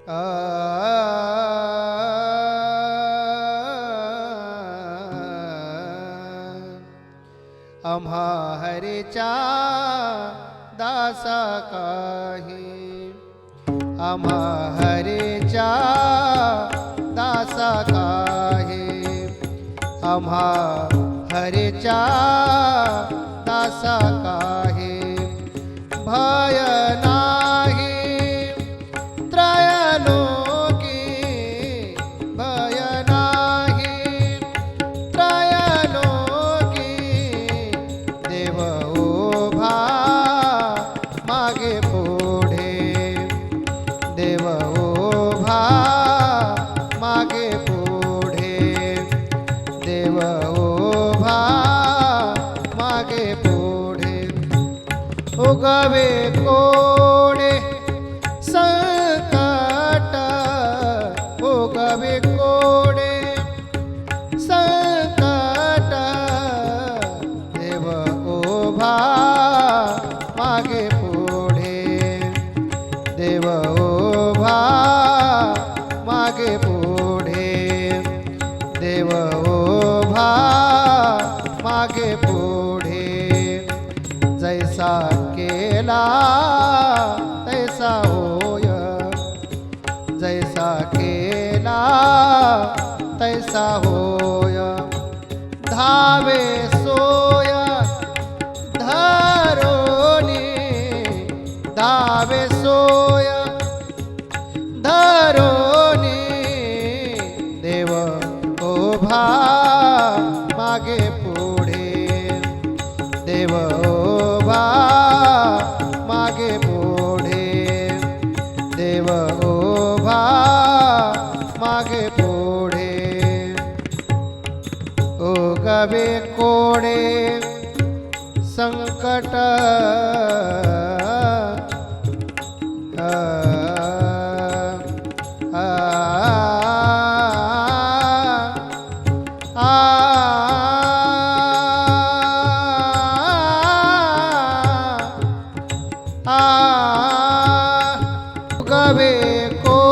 आ आम्हा हरीच्या दासा काही, आम्हा हरीच्या दासा काही, आम्हा हरीच्या दासा काही भय नाही त्रयलोकी, भय नाही त्रयलोकी, देव उभा मागे पुढे, देव उभा मागे पुढे, देव उभा मागे पुढे, उगवे कोडे संकट, उगवे कोडे संकट, देव उभा मागे पुढे, देव उभा मागे पुढे, देव उभा मागे पुढे, जैसा केला तैसा होय, जैसा केला तैसा होय, धावे सोय धरोनी, धावे सोय धरोनी, देव उभा मागे पुढे, देव उभा मागे पुढे, देव उभा मागे पुढे, उगवे कोडे संकट, उगवे को